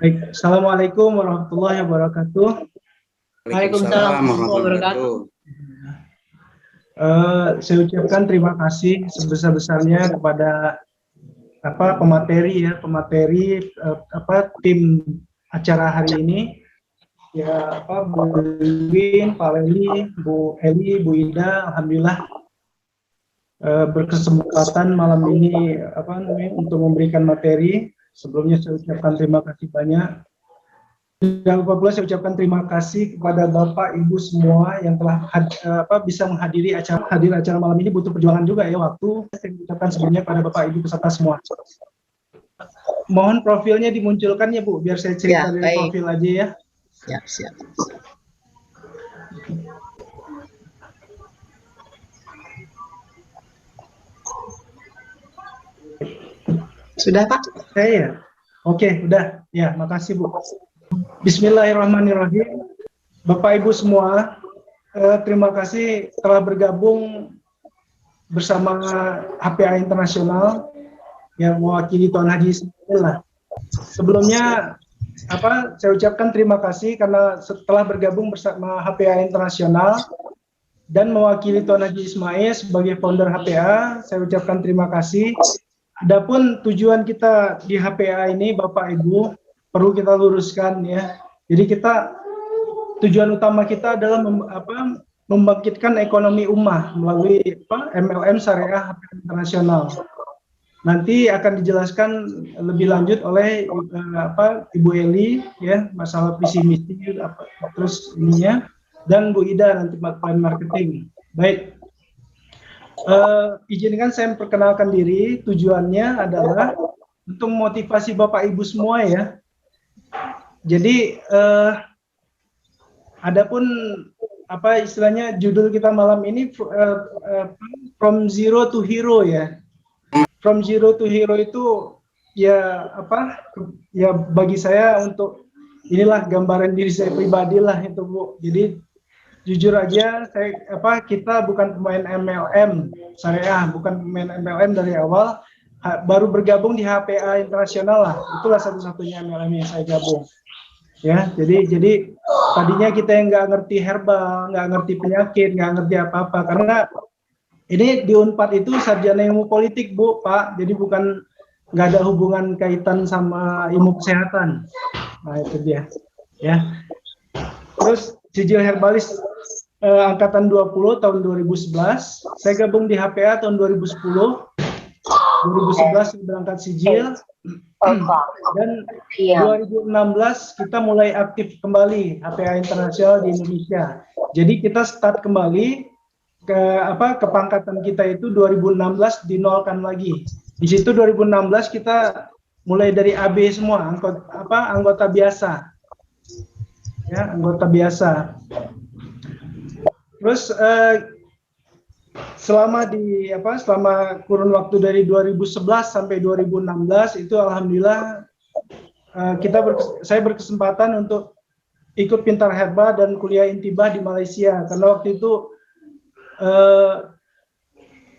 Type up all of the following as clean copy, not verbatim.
Baik, Assalamualaikum warahmatullahi wabarakatuh. Waalaikumsalam warahmatullahi wabarakatuh. Saya ucapkan terima kasih sebesar-besarnya kepada pemateri tim acara hari ini, ya Bu Win, Pak Leli, Bu Eli, Bu Ida, alhamdulillah berkesempatan malam ini untuk memberikan materi. Sebelumnya saya ucapkan terima kasih banyak. Jangan lupa pula saya ucapkan terima kasih kepada Bapak Ibu semua yang telah bisa menghadiri acara malam ini. Butuh perjuangan juga ya waktu. Saya ucapkan sebelumnya pada Bapak Ibu peserta semua. Mohon profilnya dimunculkan ya Bu, biar saya cerita dari profil aja ya. Siap. Sudah Pak? Saya. Oke, udah. Ya, makasih Bu. Bismillahirrahmanirrahim. Bapak Ibu semua, terima kasih telah bergabung bersama HPA Internasional yang mewakili Tuan Haji Ismail. Sebelumnya saya ucapkan terima kasih karena setelah bergabung bersama HPA Internasional dan mewakili Tuan Haji Ismail sebagai founder HPA, saya ucapkan terima kasih. Adapun tujuan kita di HPA ini, Bapak Ibu, perlu kita luruskan ya. Jadi tujuan utama kita adalah membangkitkan ekonomi ummah melalui MLM Syariah HPA Internasional. Nanti akan dijelaskan lebih lanjut oleh Ibu Eli ya, masalah visi misi terus ininya, dan Bu Ida nanti marketing. Baik. Izinkan saya memperkenalkan diri. Tujuannya adalah untuk memotivasi Bapak Ibu semua ya. Jadi adapun istilahnya judul kita malam ini from zero to hero ya. From zero to hero itu ya ya bagi saya untuk inilah gambaran diri saya pribadi lah itu Bu. Jadi jujur aja kita bukan pemain MLM syariah, bukan pemain MLM dari awal, baru bergabung di HPA Internasional lah. Itulah satu-satunya MLM yang saya gabung. Ya, jadi tadinya kita yang nggak ngerti herbal, nggak ngerti penyakit, nggak ngerti apa-apa, karena ini di Unpad itu sarjana ilmu politik Bu, Pak, jadi nggak ada hubungan kaitan sama ilmu kesehatan. Nah itu dia, ya. Terus sijil herbalis angkatan 20 tahun 2011, saya gabung di HPA tahun 2010, 2011 berangkat sijil. Dan 2016 kita mulai aktif kembali HPA Internasional di Indonesia. Jadi kita start kembali ke pangkatan kita itu 2016 dinolkan lagi. Di situ 2016 kita mulai dari AB semua, anggota biasa. Ya, anggota biasa. Terus selama kurun waktu dari 2011 sampai 2016 itu alhamdulillah saya berkesempatan untuk ikut Pintar Herba dan kuliah intibah di Malaysia, karena waktu itu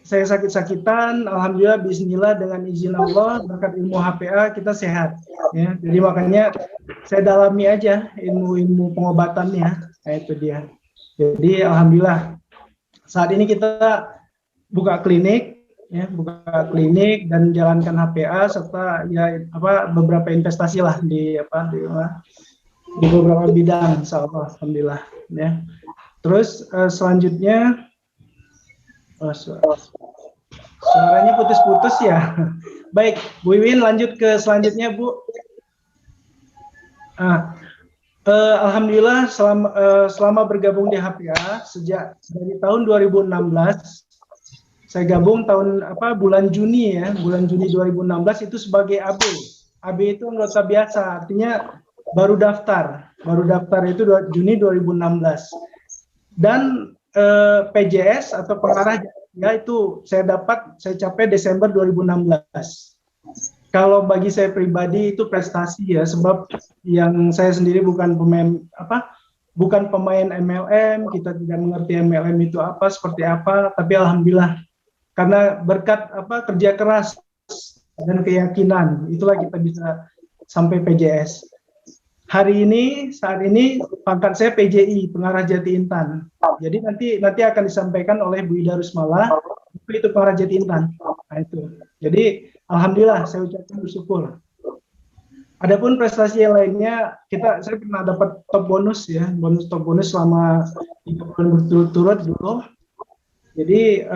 saya sakit-sakitan, alhamdulillah bismillah dengan izin Allah berkat ilmu HPA kita sehat ya. Jadi makanya saya dalami aja ilmu pengobatannya. Nah, itu dia. Jadi alhamdulillah saat ini kita buka klinik dan jalankan HPA serta ya beberapa investasi lah di beberapa bidang, insyaallah, alhamdulillah ya. Terus selanjutnya suaranya putus-putus ya. Baik, Bu Iwin lanjut ke selanjutnya Bu. Alhamdulillah selama bergabung di HPA sejak dari tahun 2016, saya gabung bulan Juni ya, bulan Juni 2016 itu sebagai AB. AB itu anggota biasa, artinya baru daftar itu Juni 2016. Dan PJS atau pengarah ya itu saya capai Desember 2016. Kalau bagi saya pribadi itu prestasi ya, sebab yang saya sendiri bukan pemain MLM, kita tidak mengerti MLM itu seperti apa, tapi alhamdulillah karena berkat kerja keras dan keyakinan itulah kita bisa sampai PJS. saat ini pangkat saya PJI, Pengarah Jati Intan. Jadi nanti akan disampaikan oleh Bu Ida Rusmala, itu Pengarah Jati Intan. Nah, itu. Jadi alhamdulillah saya ucapkan bersyukur. Adapun prestasi yang lainnya, saya pernah dapat top bonus ya, top bonus selama 3 bulan berturut-turut dulu. Jadi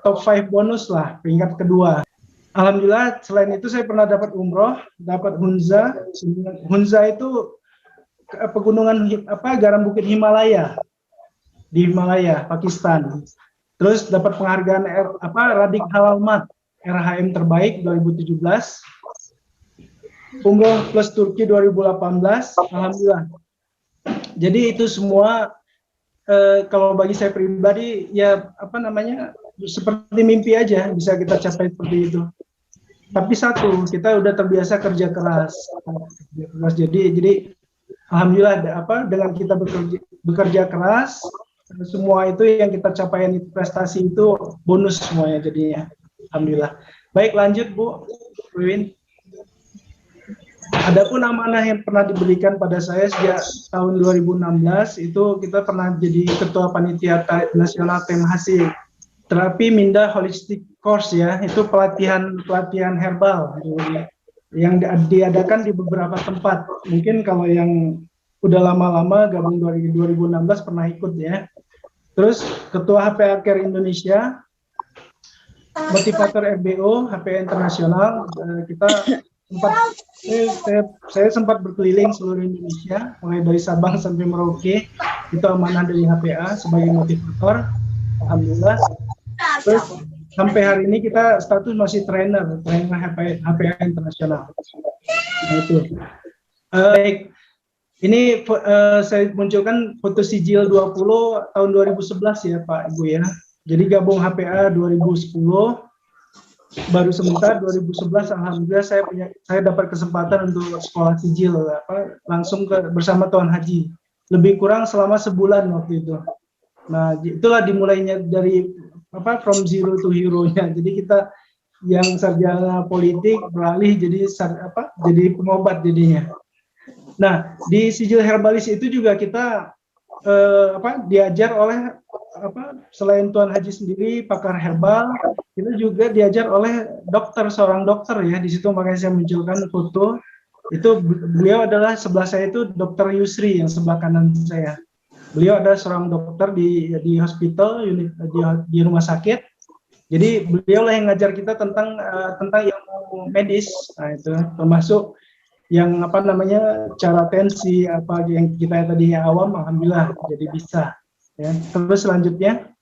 top 5 bonus lah, peringkat kedua. Alhamdulillah, selain itu saya pernah dapat umroh, dapat hunza. Hunza itu pegunungan garam bukit Himalaya di Himalaya, Pakistan. Terus dapat penghargaan Radik Halal Mat, RHM terbaik 2017. Umroh plus Turki 2018, alhamdulillah. Jadi itu semua kalau bagi saya pribadi ya seperti mimpi aja bisa kita capai seperti itu. Tapi satu, kita udah terbiasa kerja keras. Jadi alhamdulillah dengan kita bekerja keras, semua itu yang kita capai itu prestasi itu bonus semuanya jadinya. Alhamdulillah. Baik, lanjut Bu Wiwin. Adapun amanah yang pernah diberikan pada saya sejak tahun 2016 itu kita pernah jadi ketua panitia nasional TMHC, terapi minda holistic course ya, itu pelatihan herbal yang diadakan di beberapa tempat. Mungkin kalau yang udah lama-lama gabung 2016 pernah ikut ya. Terus ketua HPA Care Indonesia, motivator FBO, HPA Internasional, saya sempat berkeliling seluruh Indonesia, mulai dari Sabang sampai Merauke, itu amanah dari HPA sebagai motivator, alhamdulillah. Terus sampai hari ini kita status masih trainer HPA Internasional. Nah, itu. Baik, ini saya munculkan foto sijil 20 tahun 2011 ya Pak Ibu ya. Jadi gabung HPA 2010. Baru sebentar 2011 alhamdulillah saya dapat kesempatan untuk sekolah sijil langsung bersama Tuan Haji. Lebih kurang selama sebulan waktu itu. Nah, itulah dimulainya dari from zero to hero-nya. Jadi kita yang sarjana politik beralih jadi pengobat jadinya. Nah, di sijil herbalis itu juga kita diajar oleh selain Tuan Haji sendiri pakar herbal, kita juga diajar oleh seorang dokter ya. Di situ makanya saya munculkan foto itu, beliau adalah sebelah saya itu Dr. Yusri yang sebelah kanan saya. Beliau adalah seorang dokter di hospital di rumah sakit. Jadi beliau lah yang ngajar kita tentang ilmu medis. Nah, itu termasuk yang cara tensi yang kita tadi awam, alhamdulillah jadi bisa ya. Terus selanjutnya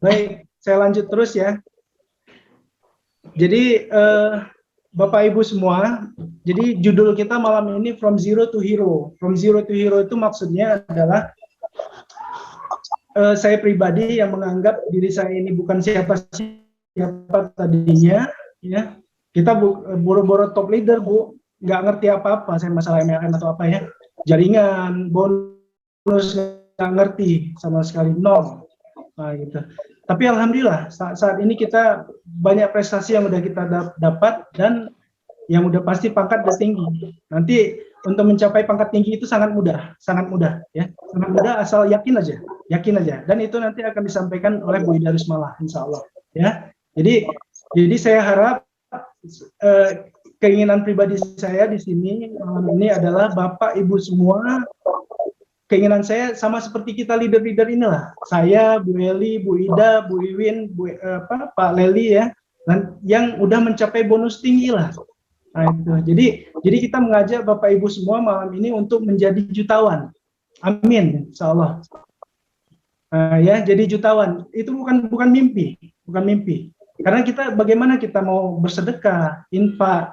baik, saya lanjut terus ya. Jadi Bapak Ibu semua, jadi judul kita malam ini From Zero to Hero. From Zero to Hero itu maksudnya adalah saya pribadi yang menganggap diri saya ini bukan siapa tadinya ya. Kita boro-boro top leader Bu, nggak ngerti apa-apa saya masalah MLM atau apa ya, jaringan, bonus, nggak ngerti sama sekali, nol. Nah, gitu. Tapi alhamdulillah saat ini kita banyak prestasi yang udah kita dapat dan yang udah pasti pangkat udah tinggi. Nanti untuk mencapai pangkat tinggi itu sangat mudah ya, sangat mudah asal yakin aja. Dan itu nanti akan disampaikan oleh Bu Ida Rusmala, insya Allah ya. Jadi saya harap keinginan pribadi saya di sini malam ini adalah Bapak Ibu semua, keinginan saya sama seperti kita leader-leader inilah. Saya, Bu Eli, Bu Ida, Bu Iwin, Pak Leli ya, yang udah mencapai bonus tinggi lah. Nah, itu. Jadi kita mengajak Bapak Ibu semua malam ini untuk menjadi jutawan. Amin, insya Allah. Ya, jadi jutawan itu bukan mimpi. Karena bagaimana kita mau bersedekah, infak,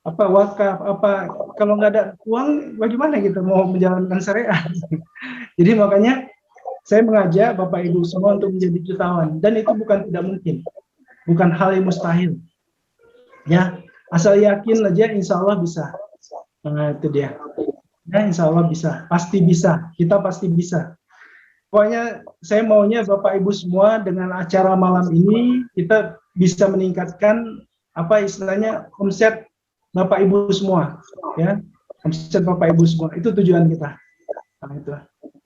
wakaf, kalau nggak ada uang, bagaimana kita mau menjalankan syariat? Jadi makanya saya mengajak Bapak Ibu semua untuk menjadi jutawan, dan itu bukan tidak mungkin, bukan hal yang mustahil. Ya, asal yakin aja, insya Allah bisa. Nah, itu dia. Ya, insya Allah bisa, pasti bisa. Kita pasti bisa. Pokoknya saya maunya Bapak Ibu semua dengan acara malam ini kita bisa meningkatkan istilahnya omset Bapak Ibu semua ya. omset Bapak Ibu semua. Itu tujuan kita. Nah, itu.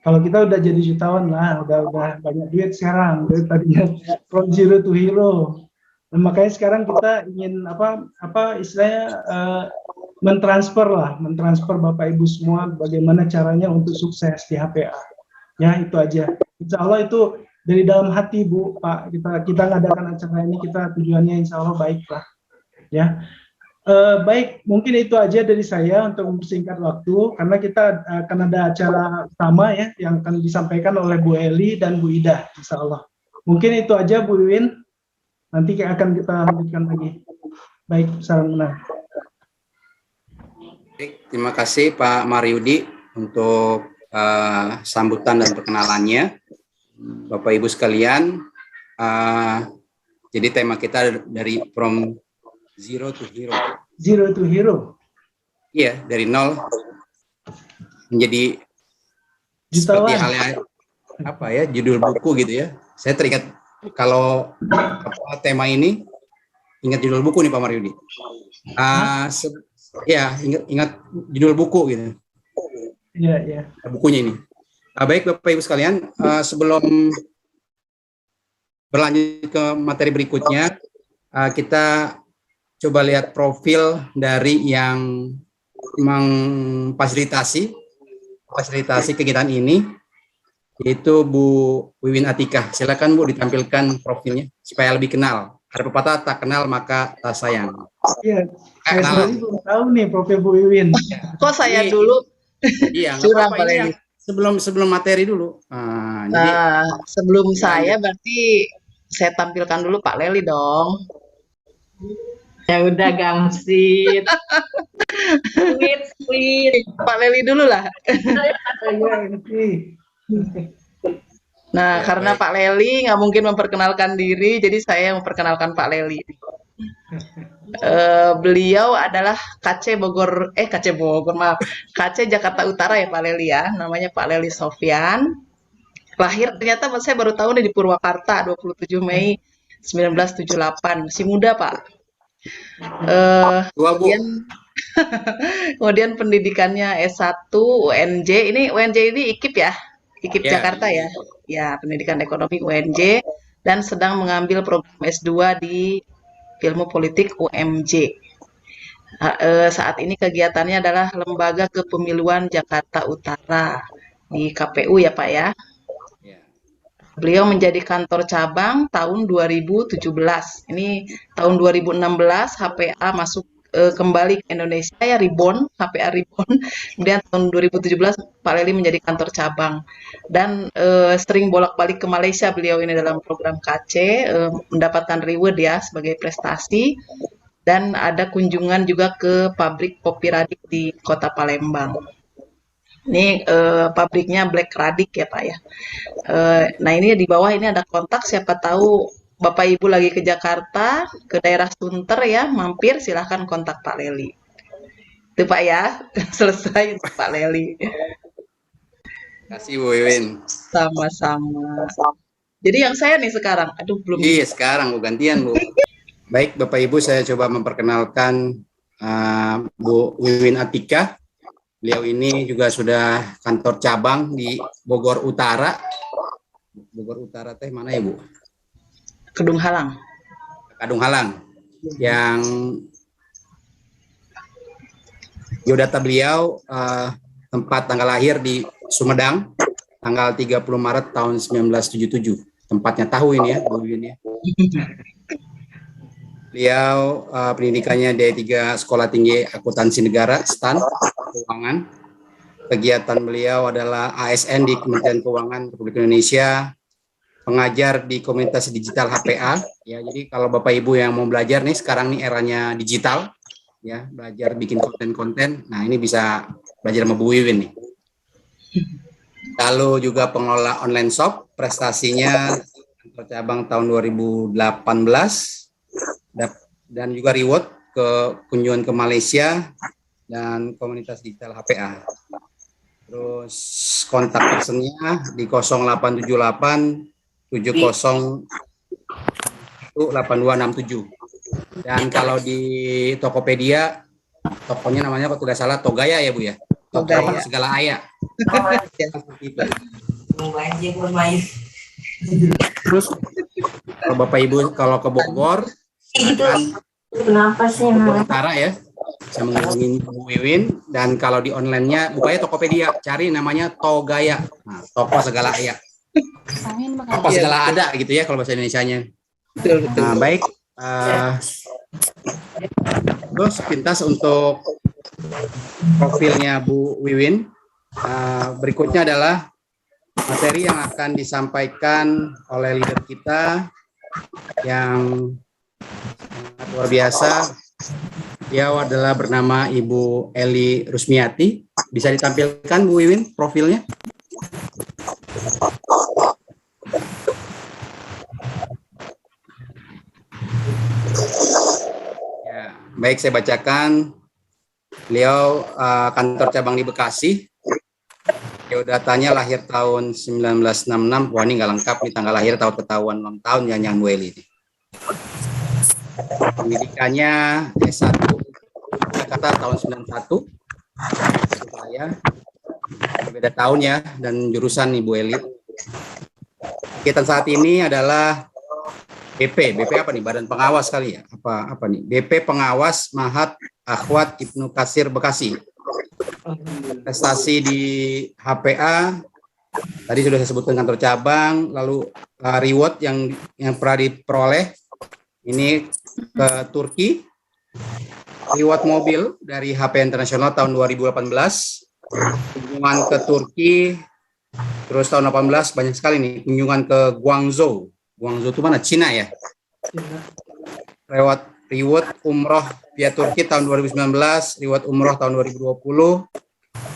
Kalau kita udah jadi jutawan lah, udah banyak duit sekarang, dari tadinya from zero to hero. Nah, makanya sekarang kita ingin apa istilahnya mentransfer Bapak Ibu semua bagaimana caranya untuk sukses di HPA. Ya itu aja. Insya Allah itu dari dalam hati Bu, Pak. Kita ngadakan acara ini kita tujuannya Insya Allah baik lah. Ya. Baik, mungkin itu aja dari saya untuk mempersingkat waktu, karena kita akan ada acara utama ya, yang akan disampaikan oleh Bu Eli dan Bu Ida, insya Allah. Mungkin itu aja Bu Wiwin, nanti akan kita lanjutkan lagi. Baik, salam kenal. Baik, terima kasih Pak Mariudi untuk sambutan dan perkenalannya. Bapak Ibu sekalian, jadi tema kita dari From Zero to Hero. Zero to Hero. Iya, dari nol menjadi jutawan. Seperti halnya apa ya, judul buku gitu ya. Saya teringat kalau tema ini, ingat judul buku nih Pak Mariudi. Ya, ingat judul buku gitu. Iya. Bukunya ini. Baik Bapak Ibu sekalian, sebelum berlanjut ke materi berikutnya, kita coba lihat profil dari yang memfasilitasi kegiatan ini, yaitu Bu Wiwin Atikah. Silakan Bu ditampilkan profilnya supaya lebih kenal. Ada pepatah, tak kenal maka tak sayang. Iya, saya sendiri belum tahu nih profil Bu Wiwin. Kok saya dulu? Iya, nggak apa-apa, ini sebelum materi dulu. Jadi, sebelum saya berarti saya tampilkan dulu Pak Leli dong. Ya udah Gamsit. Sweet. Pak Leli dulu lah. Nah, karena baik. Pak Leli nggak mungkin memperkenalkan diri, jadi saya yang memperkenalkan Pak Leli. Beliau adalah KC Bogor, maaf, KC Jakarta Utara ya Pak Leli ya, namanya Pak Leli Sofyan. Lahir ternyata saya baru tahu nih di Purwakarta 27 Mei 1978, masih muda Pak. Kemudian pendidikannya S1 UNJ, ini UNJ ini IKIP ya, IKIP Jakarta ya, pendidikan ekonomi UNJ, dan sedang mengambil program S2 di ilmu politik UMJ. Saat ini kegiatannya adalah Lembaga Kepemiluan Jakarta Utara di KPU ya Pak ya. Beliau menjadi kantor cabang tahun 2017. Ini tahun 2016 HPA masuk kembali ke Indonesia ya, Reborn, HPA Reborn. Kemudian tahun 2017 Pak Leli menjadi kantor cabang. Dan sering bolak-balik ke Malaysia beliau ini dalam program KC, mendapatkan reward ya sebagai prestasi. Dan ada kunjungan juga ke pabrik kopi Radik di Kota Palembang. Ini pabriknya Black Radik ya Pak ya. Nah ini di bawah ini ada kontak, siapa tahu Bapak Ibu lagi ke Jakarta, ke daerah Sunter ya, mampir silahkan kontak Pak Leli. Itu Pak ya, selesai Pak Leli. Terima kasih Bu Wiwin. Sama-sama. Jadi yang saya nih sekarang, aduh belum. Iya sekarang Bu, gantian Bu. Baik Bapak Ibu, saya coba memperkenalkan Bu Wiwin Atikah. Beliau ini juga sudah kantor cabang di Bogor Utara. Bogor Utara teh mana ya Bu? Kedung Halang. Kedung Halang. Yang biodata beliau tempat tanggal lahir di Sumedang, tanggal 30 Maret tahun 1977. Tempatnya tahu ini ya, Bu Wiwin ya. Beliau pendidikannya D3 Sekolah Tinggi Akuntansi Negara, STAN, Keuangan. Kegiatan beliau adalah ASN di Kementerian Keuangan Republik Indonesia, pengajar di komunitas digital HPA. Ya, jadi kalau Bapak Ibu yang mau belajar nih, sekarang nih eranya digital, ya belajar bikin konten-konten. Nah ini bisa belajar sama Bu Wiwin nih. Lalu juga pengelola online shop, prestasinya cabang tahun 2018. Dan juga reward ke kunjungan ke Malaysia dan komunitas digital HPA. Terus kontak personnya di 0878 70 8267. Dan kalau di Tokopedia tokonya namanya kalau tidak salah Togaya ya Bu ya. Toko Togaya. segala aya. Ya. Seperti itu. Terus kalau Bapak Ibu kalau ke Bogor, silakan Kenapa sih? Bogor Utara ya. Bisa menghubungi Bu Wiwin, dan kalau di online-nya bukanya Tokopedia, cari namanya Togaya. Nah, toko segala aya. Toko segala ada gitu ya kalau bahasa Indonesianya. Betul, betul. Nah, baik. Terus pintas untuk profilnya Bu Wiwin. Berikutnya adalah materi yang akan disampaikan oleh leader kita yang sangat luar biasa. Dia adalah bernama Ibu Eli Rusmiati. Bisa ditampilkan Bu Wiwin profilnya? Ya, baik, saya bacakan. Beliau kantor cabang di Bekasi. Biodatanya lahir tahun 1966. Wah, ini nggak lengkap nih tanggal lahir, tahun ketahuan ulang tahun yang Bu Eli. Pendidikannya S1 Jakarta tahun 91. Saya berbeda tahun ya, dan jurusan Ibu Eli. Kegiatan saat ini adalah BP apa nih? Badan Pengawas kali ya? Apa nih? BP Pengawas Mahat Akhwat Ibnu Katsir Bekasi. Prestasi di HPA tadi sudah saya sebutkan kantor cabang, lalu reward yang pernah diperoleh ini ke Turki, reward mobil dari HP Internasional tahun 2018, kunjungan ke Turki, terus tahun 18 banyak sekali nih kunjungan ke Guangzhou. Guangzhou itu mana? Cina ya. Reward umroh via Turki tahun 2019, reward umroh tahun 2020,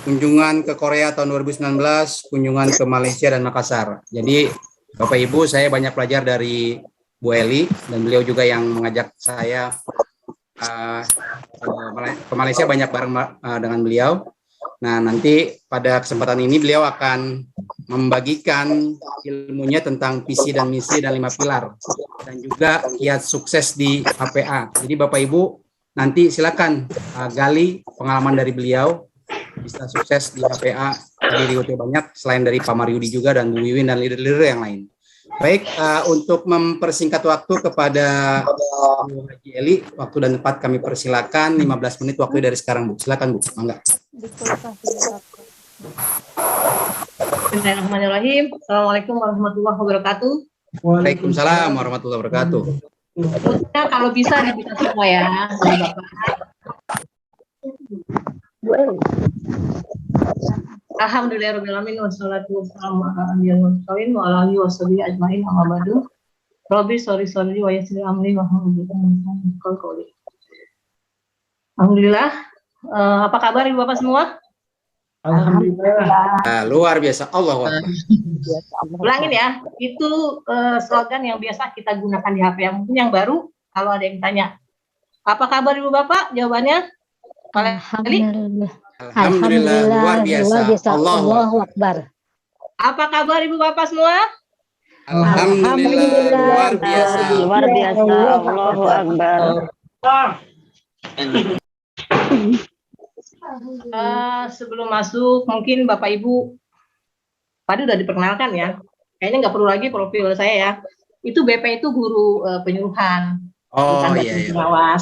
kunjungan ke Korea tahun 2019, kunjungan ke Malaysia dan Makassar. Jadi Bapak Ibu, saya banyak belajar dari Bu Eli, dan beliau juga yang mengajak saya ke Malaysia banyak bareng dengan beliau. Nah, nanti pada kesempatan ini beliau akan membagikan ilmunya tentang visi dan misi dan 5 pilar, dan juga kiat sukses di HPA. Jadi Bapak Ibu nanti silakan gali pengalaman dari beliau, bisa sukses di HPA. Jadi banyak selain dari Pak Maryudi juga, dan Bu Wiwin dan leader-leader yang lain. Baik, untuk mempersingkat waktu kepada Bu Haji Eli, waktu dan tempat kami persilakan 15 menit waktu dari sekarang, Bu. Silakan, Bu. Mangga. Bismillahirrahmanirrahim. Assalamualaikum warahmatullahi wabarakatuh. Waalaikumsalam warahmatullahi wabarakatuh. Maksudnya kalau bisa dibuka semua ya, Bapak. Alhamdulillahirrahmanirrahim. Wassalatu wassalamu ala anbiya'il mursalin wa ala alihi washabihi ajmain, amma ba'du. Rabbi sholli wa yassir amri wa hlul 'uqdatam min lisani yafqahu qawli. Alhamdulillah. Apa kabar Ibu Bapak semua? Alhamdulillah. Luar biasa. Allahu Akbar. Ulangin ya, itu slogan yang biasa kita gunakan di HP. Yang mungkin yang baru, kalau ada yang tanya, apa kabar Ibu Bapak? Jawabannya? Alhamdulillah. Alhamdulillah, luar biasa. Allahu Akbar. Apa kabar Ibu Bapak semua? Alhamdulillah, luar biasa. Luar biasa. Allahu Akbar. Sebelum masuk, mungkin Bapak Ibu tadi udah diperkenalkan ya. Kayaknya nggak perlu lagi profil saya ya. Itu BP itu guru penyuluhan. Oh bukan iya. pengawas.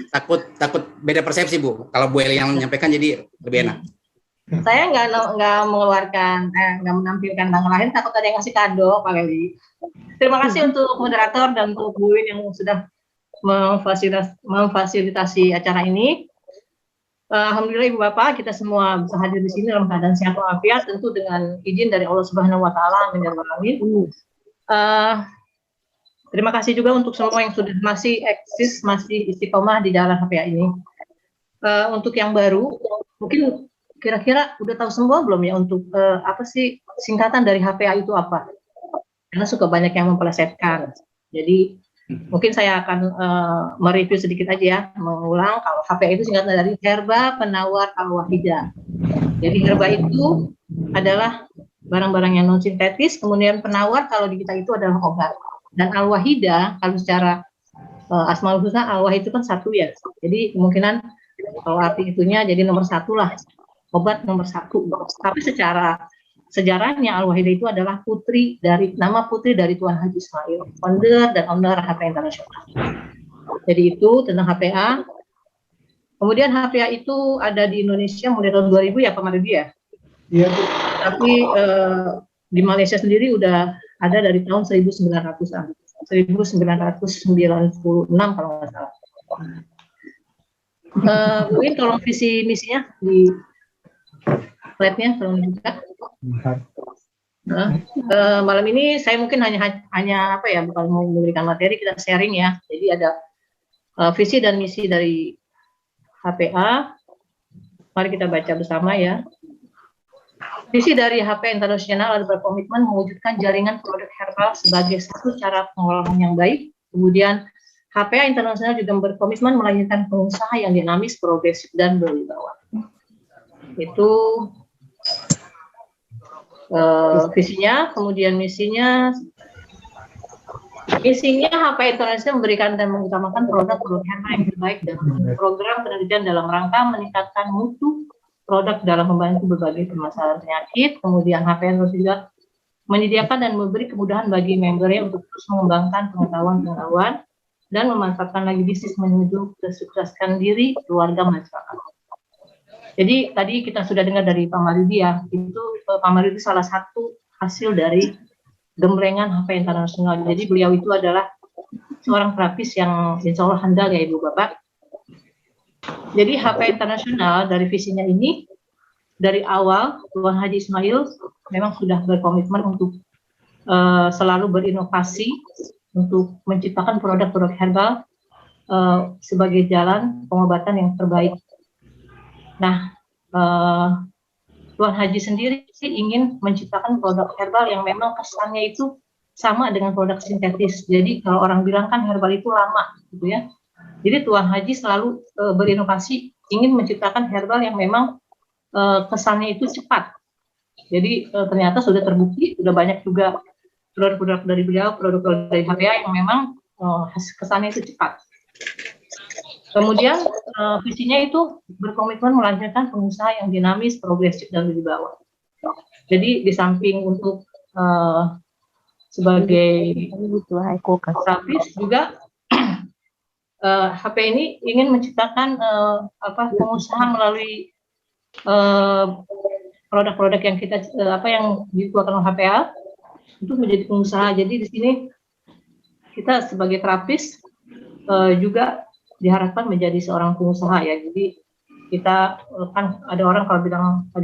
Takut beda persepsi, Bu. Kalau Bu Eli yang menyampaikan jadi lebih enak. Saya nggak mengeluarkan, nggak menampilkan tanggal lahir. Takut ada yang ngasih kado, Pak Eli. Terima kasih untuk moderator dan untuk Bu Win yang sudah memfasilitasi acara ini. Alhamdulillah Ibu Bapak, kita semua bisa hadir di sini dalam keadaan sehat walafiat, tentu dengan izin dari Allah Subhanahu Wa Taala. Amin. Terima kasih juga untuk semua yang sudah masih eksis, masih istiqomah di jalan HPA ini. Untuk yang baru, mungkin kira-kira udah tahu semua belum ya untuk apa sih singkatan dari HPA itu apa? Karena suka banyak yang mempelesetkan. Jadi mungkin saya akan mereview sedikit aja ya, mengulang kalau HPA itu singkatan dari Herba Penawar Al-Wahidah. Jadi Herba itu adalah barang-barang yang non sintetis, kemudian penawar kalau di kita itu adalah obat. Dan Al-Wahidah kalau secara Asmaul Husna, Al-Wahid itu kan satu ya. Jadi kemungkinan Kalau arti itunya jadi nomor satu lah, obat nomor satu. Tapi secara sejarahnya Al-Wahidah itu adalah nama putri dari Tuan Haji Ismail, founder dan owner HPA Internasional. Jadi itu tentang HPA. Kemudian HPA itu ada di Indonesia mulai tahun 2000 ya Pak Maridi ya? Iya, Bu. Tapi di Malaysia sendiri udah ada dari tahun 1900-an. 1996 kalau nggak salah. Mungkin kalau visi misinya di slide-nya tolong dibuka. Malam ini saya mungkin hanya apa ya, bukan mau memberikan materi, kita sharing ya. Jadi ada visi dan misi dari HPA. Mari kita baca bersama ya. Visi dari HPA Internasional adalah berkomitmen mewujudkan jaringan produk herbal sebagai satu cara pengolahan yang baik. Kemudian HPA Internasional juga berkomitmen melanjutkan pengusaha yang dinamis, progresif, dan berwibawa. Itu visinya. Kemudian misinya HPA Internasional memberikan dan mengutamakan produk-produk herbal yang terbaik dan program penelitian dalam rangka meningkatkan mutu produk dalam membantu berbagai permasalahan penyakit. Kemudian HPA Internasional juga menyediakan dan memberi kemudahan bagi membernya untuk terus mengembangkan pengetahuan dan memanfaatkan lagi bisnis menuju kesukseskan diri, keluarga, masyarakat. Jadi tadi kita sudah dengar dari Pak Maridi ya, itu Pak Maridi salah satu hasil dari gemblengan HPA Internasional. Jadi beliau itu adalah seorang terapis yang insya Allah handal ya Ibu Bapak. Jadi HPA Internasional dari visinya ini, dari awal Tuan Haji Ismail memang sudah berkomitmen untuk selalu berinovasi, untuk menciptakan produk-produk herbal sebagai jalan pengobatan yang terbaik. Nah, Tuan Haji sendiri ingin menciptakan produk herbal yang memang kesannya itu sama dengan produk sintetis. Jadi kalau orang bilang kan herbal itu lama, gitu ya. Jadi Tuan Haji selalu berinovasi, ingin menciptakan herbal yang memang kesannya itu cepat. Jadi ternyata sudah terbukti, sudah banyak juga produk-produk dari beliau, produk dari HPA yang memang kesannya itu cepat. Kemudian visinya itu berkomitmen melanjutkan pengusaha yang dinamis, progresif, dan berwibawa. Jadi di samping untuk sebagai terapis juga HP ini ingin menciptakan pengusaha melalui produk-produk yang kita yang dikeluarkan oleh HPA untuk menjadi pengusaha. Jadi di sini kita sebagai terapis juga diharapkan menjadi seorang pengusaha ya. Jadi kita kan ada orang kalau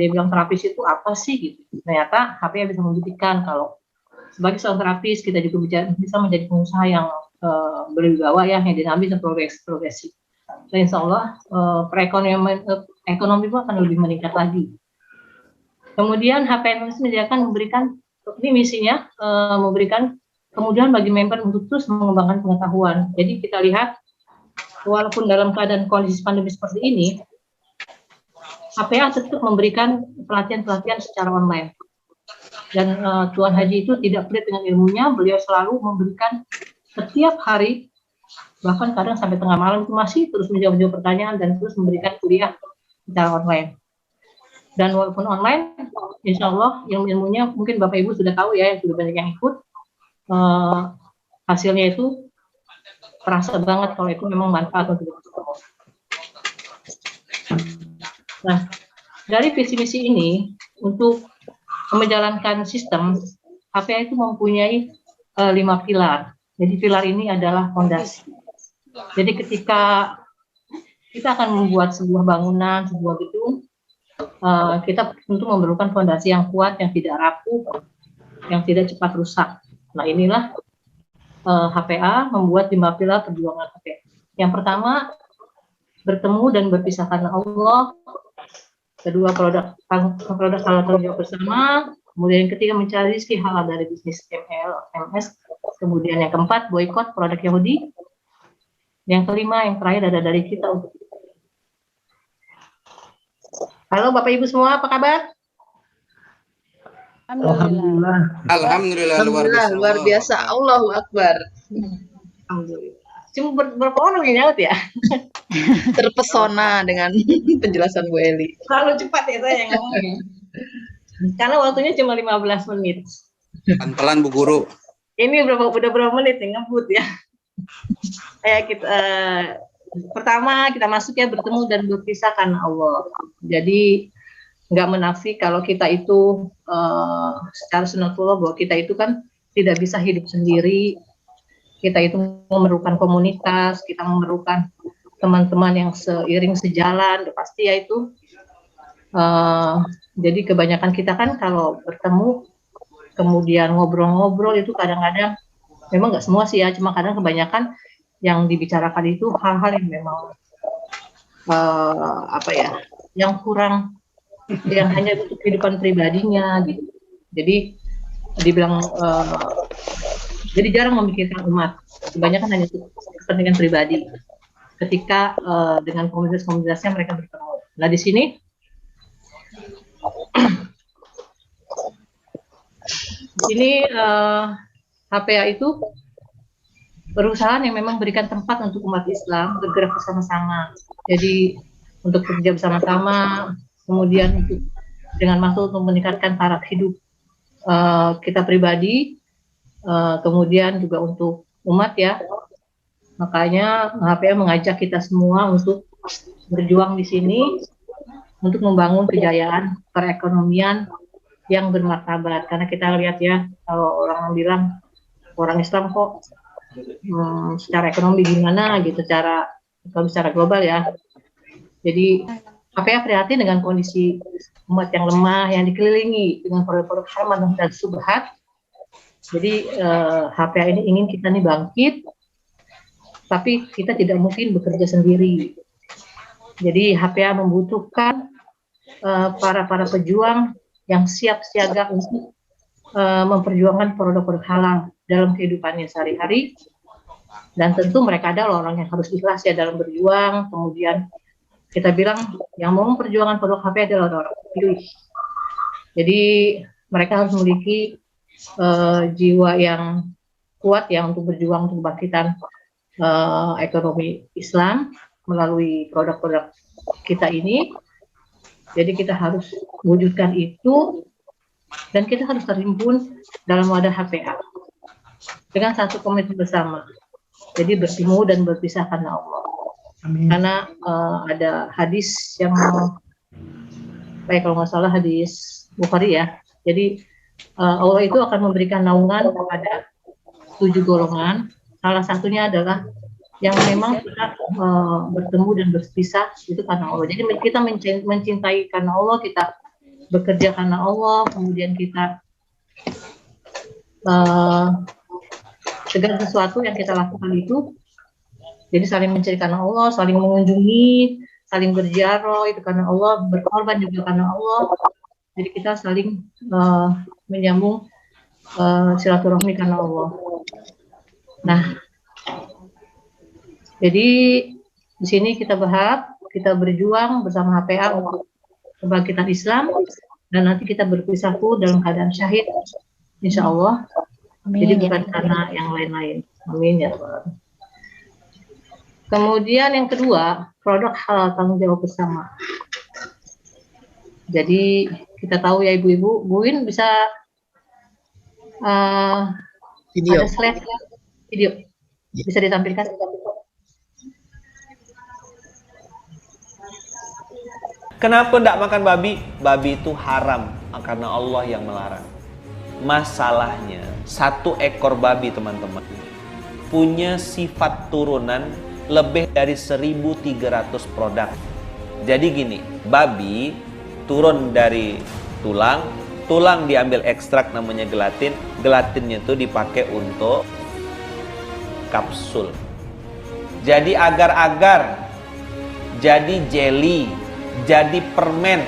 dia bilang terapis itu apa sih gitu. Ternyata HPA bisa membuktikan kalau sebagai seorang terapis kita juga bisa menjadi pengusaha yang berwibawa ya, yang dinamis dan progresif. Dan insya Allah ekonomi pun akan lebih meningkat lagi. Kemudian HPA Indonesia menyediakan memberikan, ini misinya memberikan kemudahan bagi member untuk terus mengembangkan pengetahuan. Jadi kita lihat walaupun dalam keadaan kondisi pandemi seperti ini, HPA tetap memberikan pelatihan-pelatihan secara online. Dan Tuan Haji itu tidak pelit dengan ilmunya, beliau selalu memberikan setiap hari, bahkan kadang sampai tengah malam itu masih terus menjawab pertanyaan dan terus memberikan kuliah secara online. Dan walaupun online, insya Allah ilmu-ilmunya mungkin Bapak Ibu sudah tahu ya, yang sudah banyak yang ikut, hasilnya itu terasa banget kalau itu memang manfaat untuk kita. Nah, dari visi misi ini untuk menjalankan sistem, HPA itu mempunyai 5 pilar. Jadi pilar ini adalah fondasi. Jadi ketika kita akan membuat sebuah bangunan, sebuah gedung, kita tentu memerlukan fondasi yang kuat, yang tidak rapuh, yang tidak cepat rusak. Nah inilah HPA membuat 5 pilar perjuangan HPA. Yang pertama, bertemu dan berpisah karena Allah. Kedua, produk halal tanggung jawab bersama. Kemudian yang ketiga, mencari rezeki halal dari bisnis MS. Kemudian yang keempat, boikot produk Yahudi. Yang kelima, yang terakhir ada dari kita untuk kita. Halo Bapak Ibu semua, apa kabar? Alhamdulillah. Alhamdulillah luar biasa. Allahu Akbar. Alhamdulillah. Cuma berapa orang yang nyaut ya? terpesona dengan penjelasan Bu Eli. Terlalu cepat ya saya ngomongnya. Karena waktunya cuma 15 menit. Pelan-pelan Bu Guru. Ini udah berapa menit nih ngebut ya. Pertama kita masuk ya, bertemu dan berpisah karena Allah. Jadi nggak menafsir kalau kita itu secara sunatullah bahwa kita itu kan tidak bisa hidup sendiri. Kita itu memerlukan komunitas, kita memerlukan teman-teman yang seiring sejalan, pasti ya itu. Jadi kebanyakan kita kan kalau bertemu kemudian ngobrol-ngobrol itu kadang-kadang memang nggak semua sih ya, cuma kadang kebanyakan yang dibicarakan itu hal-hal yang memang yang kurang, yang hanya untuk kehidupan pribadinya gitu. Jadi dibilang jadi jarang memikirkan umat, kebanyakan hanya untuk kepentingan pribadi. Ketika dengan komunitas-komunitasnya mereka bertemu. Nah di sini HPA itu perusahaan yang memang berikan tempat untuk umat Islam bergerak bersama-sama. Jadi untuk bekerja bersama-sama, kemudian dengan maksud untuk meningkatkan taraf hidup kita pribadi, kemudian juga untuk umat ya. Makanya HPA mengajak kita semua untuk berjuang di sini untuk membangun kejayaan perekonomian yang bermartabat. Karena kita lihat ya, kalau orang bilang orang Islam kok secara ekonomi gimana gitu, kalau secara global ya. Jadi HPA prihatin dengan kondisi umat yang lemah, yang dikelilingi dengan produk-produk haram dan subhat. Jadi HPA ini ingin kita nih bangkit, tapi kita tidak mungkin bekerja sendiri. Jadi HPA membutuhkan para pejuang yang siap siaga untuk memperjuangkan produk-produk halal dalam kehidupannya sehari-hari. Dan tentu mereka adalah orang yang harus ikhlas ya dalam berjuang. Kemudian kita bilang yang mau memperjuangkan produk HPA adalah orang pilih. Jadi mereka harus memiliki jiwa yang kuat ya untuk berjuang untuk kebangkitan ekonomi Islam melalui produk-produk kita ini. Jadi kita harus wujudkan itu dan kita harus terhimpun dalam wadah HPA dengan satu komitmen bersama. Jadi bertemu dan berpisah karena Allah. Amin. Karena ada hadis yang baik kalau nggak salah hadis Bukhari ya. Jadi Allah itu akan memberikan naungan kepada 7 golongan. Salah satunya adalah yang memang kita bertemu dan berpisah itu karena Allah. Jadi kita mencintai karena Allah, kita bekerja karena Allah, kemudian kita segala sesuatu yang kita lakukan itu jadi saling mencari karena Allah, saling mengunjungi, saling berziarah itu karena Allah, berkorban juga karena Allah. Jadi kita saling menyambung silaturahmi karena Allah. Nah, jadi di sini kita berharap kita berjuang bersama HPA untuk kebangkitan Islam dan nanti kita berpisah dalam keadaan syahid, insya Allah. Jadi bukan karena yang lain-lain. Amin ya Allah. Kemudian yang kedua, produk halal tanggung jawab bersama. Jadi kita tahu ya ibu-ibu, Bu Win bisa Video. ada slide video bisa ditampilkan. Kenapa tidak makan babi? Babi itu haram karena Allah yang melarang. Masalahnya, satu ekor babi teman-teman punya sifat turunan lebih dari 1.300 produk. Jadi gini, babi turun dari tulang, tulang diambil ekstrak namanya gelatin, gelatinnya itu dipakai untuk kapsul. Jadi agar-agar, jadi jelly, jadi permen,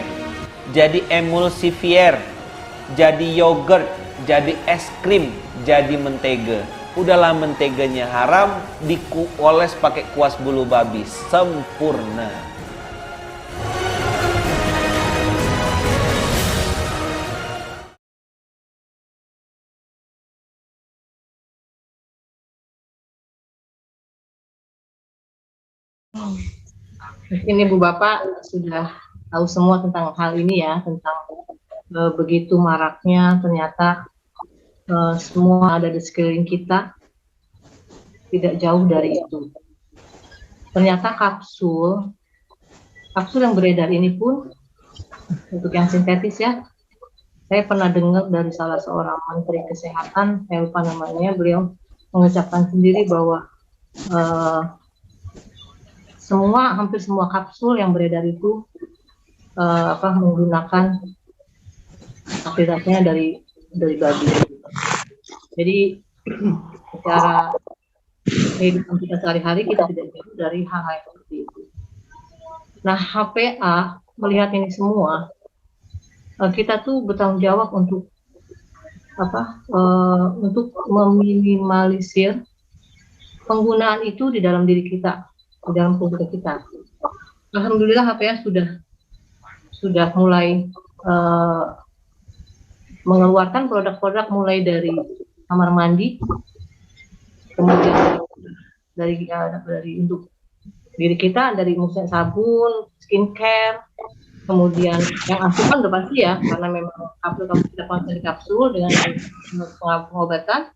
jadi emulsifier, jadi yogurt, jadi es krim, jadi mentega. Udahlah menteganya haram, dioles pakai kuas bulu babi, sempurna. Mungkin Ibu Bapak sudah tahu semua tentang hal ini ya, tentang begitu maraknya ternyata semua ada di sekeliling kita, tidak jauh dari itu. Ternyata kapsul yang beredar ini pun untuk yang sintetis ya, saya pernah dengar dari salah seorang menteri kesehatan, saya lupa namanya, beliau mengucapkan sendiri bahwa hampir semua kapsul yang beredar itu menggunakan aktivitasnya dari babi. Jadi secara kehidupan kita sehari-hari kita tidak jauh dari hal-hal seperti itu. Nah, HPA melihat ini semua, kita tuh bertanggung jawab untuk untuk meminimalisir penggunaan itu di dalam diri kita, di dalam tubuh kita. Alhamdulillah HPA sudah mulai mengeluarkan produk-produk mulai dari kamar mandi, kemudian dari untuk diri kita, dari misalnya sabun, skincare, kemudian yang asupan udah pasti ya, karena memang kapsul kita konsumsi kapsul dengan pengobatan.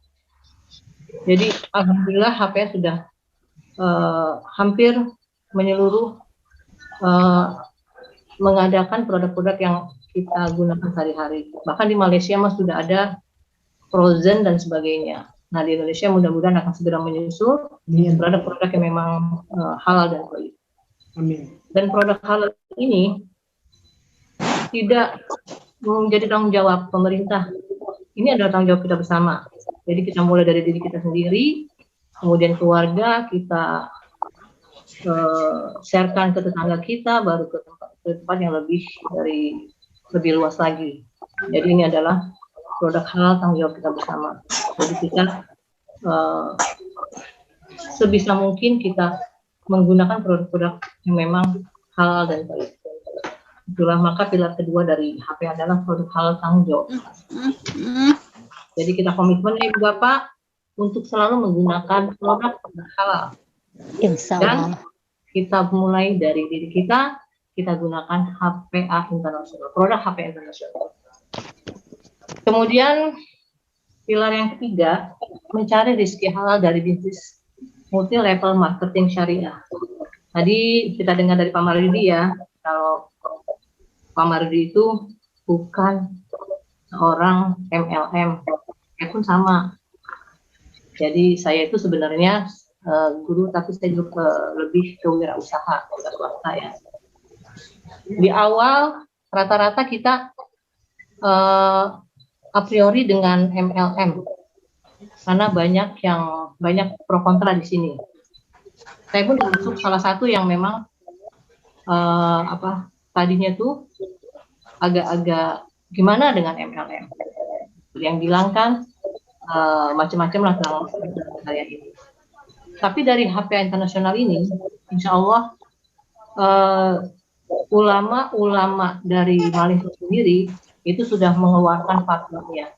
Jadi alhamdulillah HPA sudah hampir menyeluruh mengadakan produk-produk yang kita gunakan sehari-hari. Bahkan di Malaysia mas sudah ada frozen dan sebagainya. Nah di Indonesia mudah-mudahan akan segera menyusul produk-produk yang memang halal dan baik. Amin. Dan produk halal ini tidak menjadi tanggung jawab pemerintah. Ini adalah tanggung jawab kita bersama. Jadi kita mulai dari diri kita sendiri, kemudian keluarga kita sharekan ke tetangga kita, baru ke tempat yang lebih luas lagi. Jadi ini adalah produk halal tanggung jawab kita bersama. Jadi kita sebisa mungkin kita menggunakan produk-produk yang memang halal dan baik. Itulah maka pilar kedua dari HP adalah produk halal tanggung jawab. Jadi kita komitmen Ibu Bapak untuk selalu menggunakan produk halal. Insya Allah. Dan kita mulai dari diri kita gunakan HPA internasional, produk HPA internasional. Kemudian pilar yang ketiga, mencari rezeki halal dari bisnis multi level marketing syariah. Tadi kita dengar dari Pak Maridi ya, kalau Pak Maridi itu bukan seorang MLM, saya pun sama. Jadi saya itu sebenarnya guru, tapi saya juga lebih ke wirausaha, swasta ya. Di awal rata-rata kita a priori dengan MLM, karena banyak pro kontra di sini. Saya pun termasuk salah satu yang memang tadinya tuh agak-agak gimana dengan MLM. Yang bilang kan macam-macam lah tentang saya ini. Tapi dari HPA internasional ini, insya Allah ulama-ulama dari Malaysia sendiri itu sudah mengeluarkan fatwanya.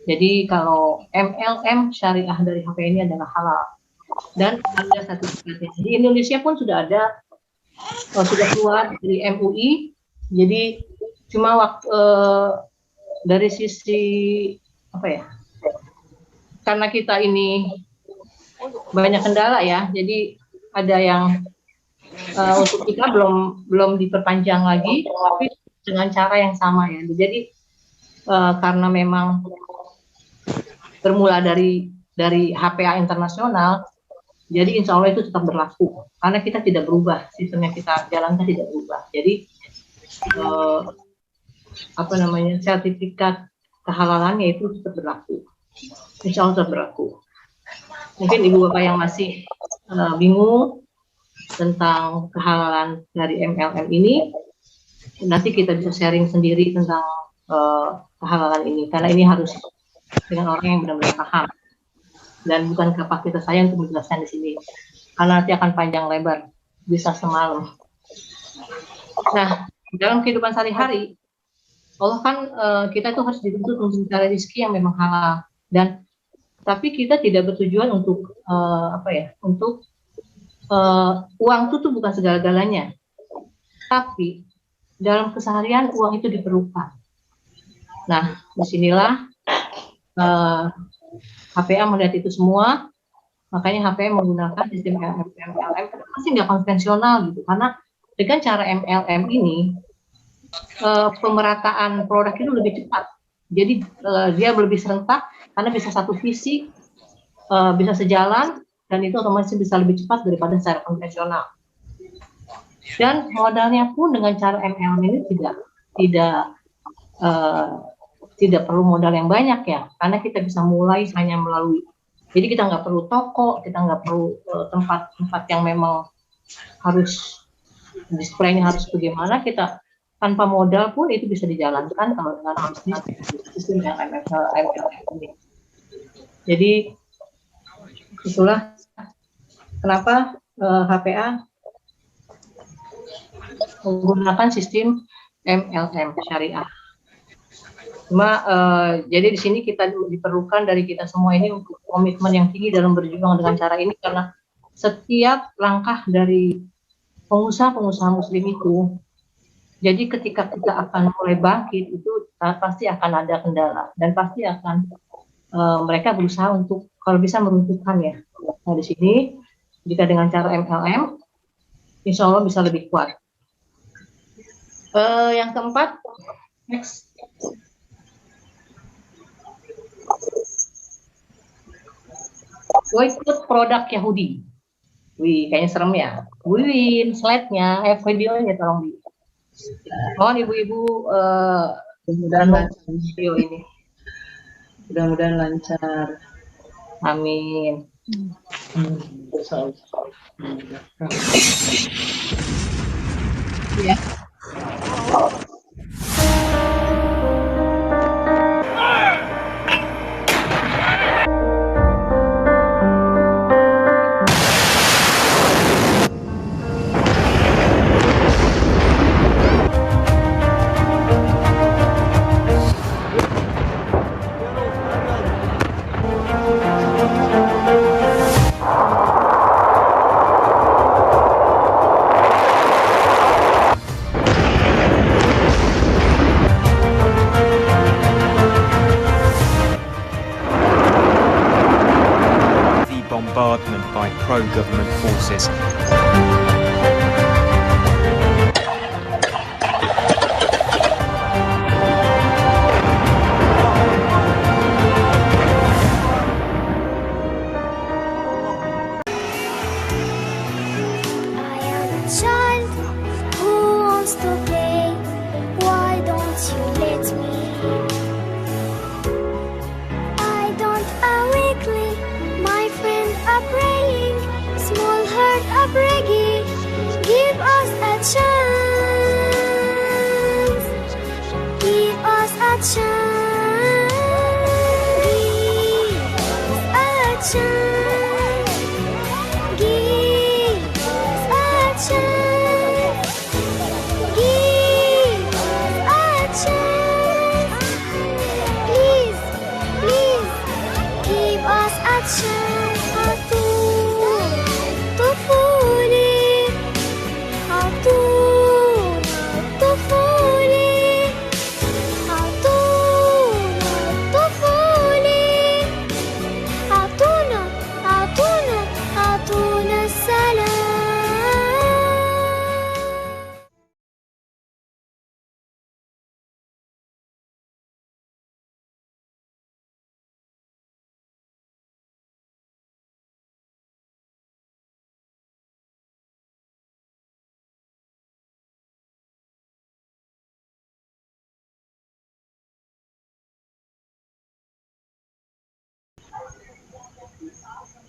Jadi kalau MLM syariah dari HPA ini adalah halal dan ada sertifikatnya. Di Indonesia pun sudah ada, sudah keluar dari MUI. Jadi cuma waktu dari sisi karena kita ini banyak kendala ya, jadi ada yang untuk kita belum diperpanjang lagi, tapi dengan cara yang sama ya. Jadi karena memang bermula dari HPA internasional, jadi insya Allah itu tetap berlaku karena kita tidak berubah, sistem yang kita jalankan tidak berubah. Jadi sertifikat kehalalannya itu tetap berlaku, insya Allah tetap berlaku. Mungkin ibu bapak yang masih bingung tentang kehalalan dari MLM ini, nanti kita bisa sharing sendiri tentang kehalalan ini, karena ini harus dengan orang yang benar-benar paham, dan bukan kapasitas saya untuk menjelaskan di sini, karena nanti akan panjang lebar, bisa semalam. Nah, dalam kehidupan sehari-hari, Allah kan kita itu harus dituntut untuk mencari rezeki yang memang halal, dan tapi kita tidak bertujuan untuk untuk uang itu tuh bukan segala-galanya, tapi dalam keseharian uang itu diperlukan. Nah, disinilah HPA melihat itu semua, makanya HPA menggunakan sistem MLM. Kenapa sih nggak konvensional gitu? Karena dengan cara MLM ini, pemerataan produk itu lebih cepat. Jadi dia lebih serentak karena bisa satu visi, bisa sejalan, dan itu otomatis bisa lebih cepat daripada secara konvensional. Dan modalnya pun dengan cara MLM ini tidak perlu modal yang banyak ya, karena kita bisa mulai hanya melalui. Jadi kita nggak perlu toko, kita nggak perlu tempat-tempat yang memang harus displaynya harus bagaimana. Kita tanpa modal pun itu bisa dijalankan kalau dengan bisnis sistem MLM ini. Jadi itulah kenapa HPA menggunakan sistem MLM syariah. Cuma jadi di sini kita diperlukan dari kita semua ini untuk komitmen yang tinggi dalam berjuang dengan cara ini, karena setiap langkah dari pengusaha-pengusaha muslim itu, jadi ketika kita akan mulai bangkit itu pasti akan ada kendala dan pasti akan mereka berusaha untuk kalau bisa meruntuhkan ya. Nah di sini jika dengan cara MLM, insya Allah bisa lebih kuat. Yang keempat, next. Boykot produk Yahudi. Wih, kayaknya serem ya. Wih, slide-nya, videonya tolong di. Mohon ibu-ibu mudah-mudahan lancar video ini. Mudah-mudahan lancar. Amin. Ya. bombardment by pro-government forces.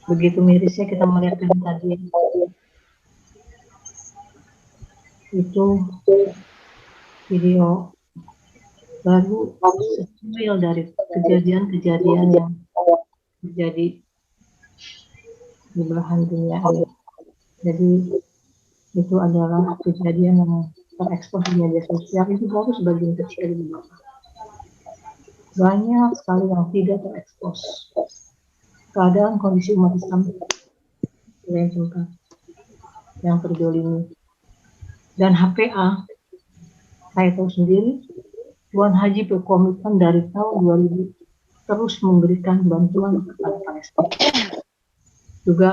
Begitu mirisnya kita melihat tadi itu video baru sesuai dari kejadian-kejadian yang terjadi di belahan dunia ini. Jadi itu adalah kejadian yang terekspos di media sosial, itu baru sebagian kecil di bawah. Banyak sekali yang tidak terekspos. Keadaan kondisi umat Islam yang yang terzolimi. Dan HPA, saya tahu sendiri, Tuan Haji berkomitmen dari tahun 2000 terus memberikan bantuan kepada Palestina, juga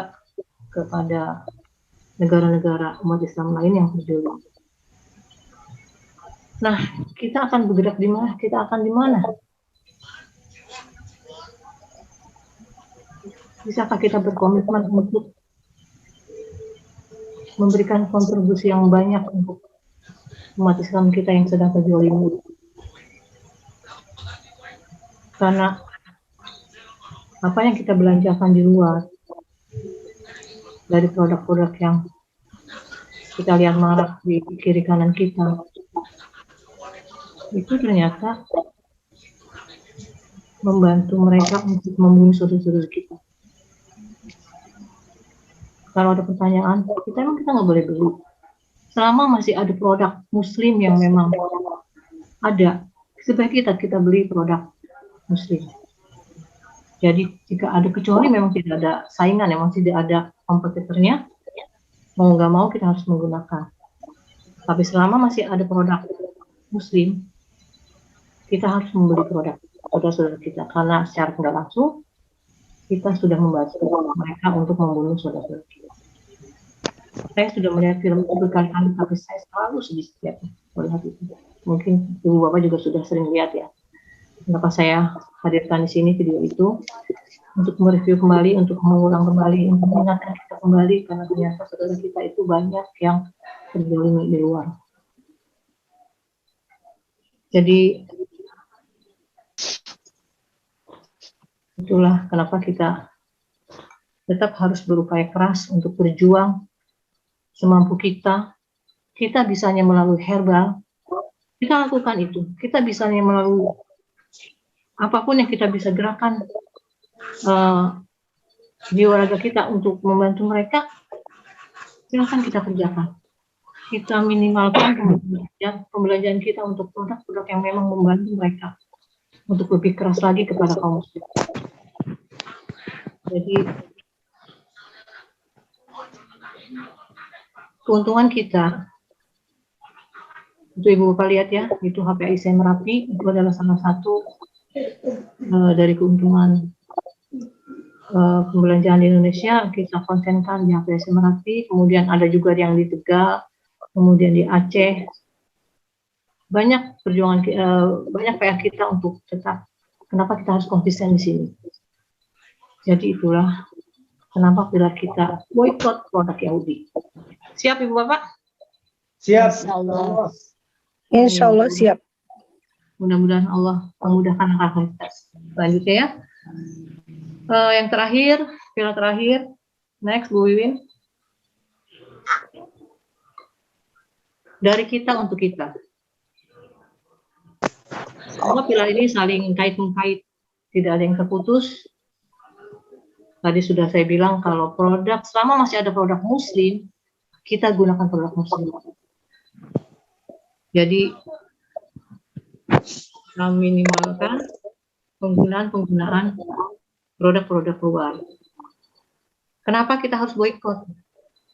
kepada negara-negara umat Islam lain yang terzolimi. Nah, kita akan bergerak di mana? Kita akan di mana? Bisakah kita berkomitmen untuk memberikan kontribusi yang banyak untuk umat Islam kita yang sedang terzolimi? Karena apa yang kita belanjakan di luar, dari produk-produk yang kita lihat marak di kiri kanan kita, itu ternyata membantu mereka untuk membunuh saudara-saudara kita. Kalau ada pertanyaan, kita nggak boleh beli. Selama masih ada produk Muslim yang memang ada, sebaiknya kita beli produk Muslim. Jadi jika ada, kecuali memang tidak ada saingan, memang tidak ada kompetitornya, mau nggak mau kita harus menggunakan. Tapi selama masih ada produk Muslim, kita harus membeli produk saudara-saudara kita, karena secara tidak langsung kita sudah membantu mereka untuk membunuh saudara-saudara kita. Saya sudah melihat film itu berkali-kali, tapi saya selalu sedih setiap melihat itu. Mungkin ibu bapak juga sudah sering lihat ya. Kenapa saya hadirkan di sini video itu, untuk mereview kembali, untuk mengulang kembali, untuk mengingatkan kita kembali, karena ternyata saudara kita itu banyak yang terzolimi di luar. Jadi itulah kenapa kita tetap harus berupaya keras untuk berjuang semampu kita. Kita bisanya melalui herbal, kita lakukan itu. Kita bisanya melalui apapun yang kita bisa gerakan jiwa raga kita untuk membantu mereka, silakan kita kerjakan. Kita minimalkan pembelanjaan kita untuk produk-produk yang memang membantu mereka untuk lebih keras lagi kepada kaum muslim. Jadi keuntungan kita, itu ibu bapak lihat ya, itu HPA IC Merapi, itu adalah salah satu dari keuntungan pembelanjaan di Indonesia. Kita konsenkan di HPA IC Merapi, kemudian ada juga yang di Tegal, kemudian di Aceh. Banyak perjuangan, banyak PR kita untuk tetap, kenapa kita harus konsisten di sini. Jadi itulah kenapa bila kita boikot produk Yahudi. Siap ibu bapak? Siap. Insyaallah. Insya Allah siap. Mudah-mudahan Allah memudahkan langkah kita. Selanjutnya ya. Yang terakhir, pilar terakhir. Next, Bu Wiwin. Dari kita untuk kita. Semua pilar ini saling kait-mengkait, tidak ada yang terputus. Tadi sudah saya bilang kalau produk, selama masih ada produk Muslim, kita gunakan produk Muslim. Jadi minimalkan penggunaan produk-produk luar. Kenapa kita harus boikot?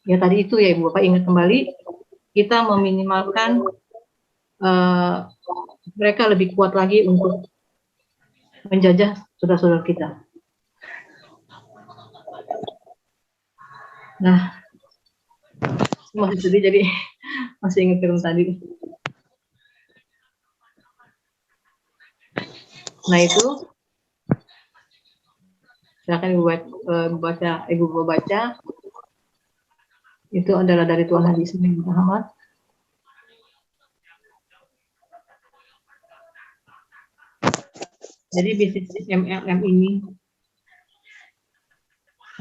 Ya tadi itu ya Ibu Bapak ingat kembali, kita meminimalkan mereka lebih kuat lagi untuk menjajah saudara-saudara kita. Nah, masih sedih jadi masih ingat film tadi. Nah itu, silakan Ibu baca. Itu adalah dari Tuan Haji Ismail Muhammad. Jadi bisnis MLM ini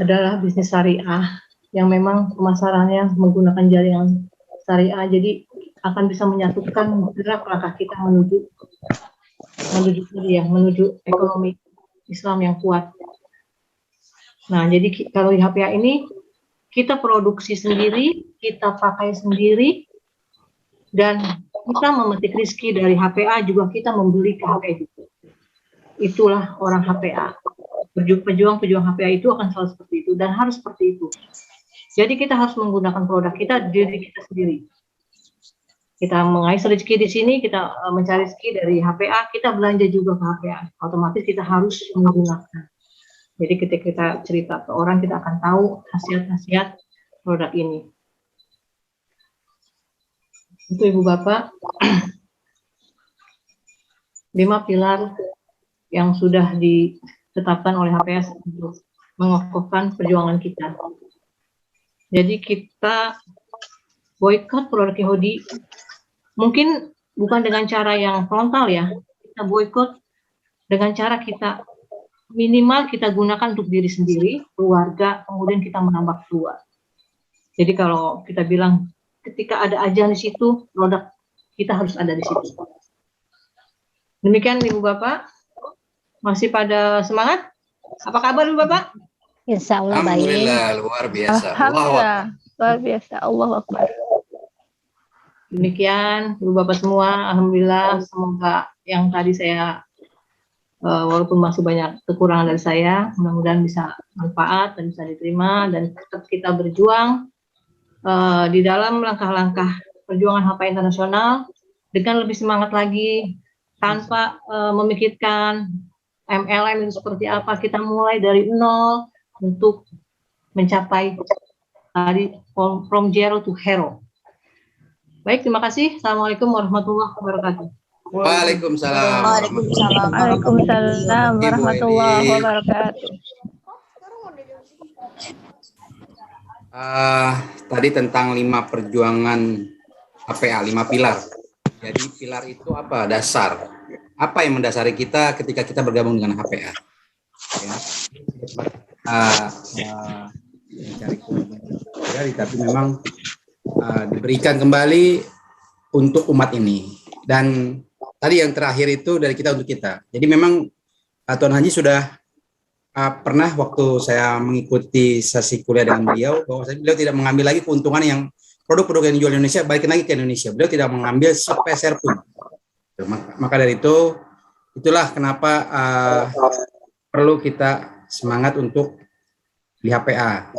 adalah bisnis syariah yang memang pemasarannya menggunakan jaringan syariah, jadi akan bisa menyatukan gerak langkah kita menuju ekonomi Islam yang kuat. Nah, jadi kalau di HPA ini kita produksi sendiri, kita pakai sendiri, dan kita memetik rezeki dari HPA juga kita membeli ke HPA juga. Itulah orang HPA. Pejuang HPA itu akan selalu seperti itu dan harus seperti itu. Jadi kita harus menggunakan produk kita, diri kita sendiri. Kita mengais rezeki di sini, kita mencari rezeki dari HPA, kita belanja juga ke HPA. Otomatis kita harus menggunakan. Jadi ketika kita cerita ke orang, kita akan tahu khasiat-khasiat produk ini. Itu Ibu Bapak, 5 pilar yang sudah ditetapkan oleh HPS untuk mengokohkan perjuangan kita. Jadi kita boykot produk Yahudi, mungkin bukan dengan cara yang frontal ya, kita boykot dengan cara kita minimal kita gunakan untuk diri sendiri, keluarga, kemudian kita menambah keluar. Jadi kalau kita bilang ketika ada ajan di situ, produk kita harus ada di situ. Demikian Ibu Bapak, masih pada semangat? Apa kabar Ibu Bapak? Insya Allah baik. Alhamdulillah, luar biasa. Alhamdulillah, luar biasa. Allahu Akbar. Demikian Ibu Bapak semua, Alhamdulillah, semoga yang tadi saya walaupun masih banyak kekurangan dari saya, mudah-mudahan bisa manfaat dan bisa diterima, dan tetap kita berjuang di dalam langkah-langkah perjuangan HPA internasional dengan lebih semangat lagi, tanpa memikirkan MLM itu seperti apa. Kita mulai dari nol untuk mencapai tadi from zero to hero. Baik, terima kasih. Assalamualaikum warahmatullahi wabarakatuh. Waalaikumsalam. Waalaikumsalam warahmatullahi wabarakatuh. Tadi tentang 5 perjuangan HPA, 5 pilar. Jadi pilar itu apa? Dasar. Apa yang mendasari kita ketika kita bergabung dengan HPA? Mencari kebenaran, tapi memang diberikan kembali untuk umat ini. Dan tadi yang terakhir itu dari kita untuk kita. Jadi memang Tuan Haji sudah pernah waktu saya mengikuti sesi kuliah dengan beliau, bahwa beliau tidak mengambil lagi keuntungan yang produk-produk yang dijual di Indonesia, balik lagi ke Indonesia. Beliau tidak mengambil sepeser pun. Maka dari itu, itulah kenapa perlu kita semangat untuk di HPA.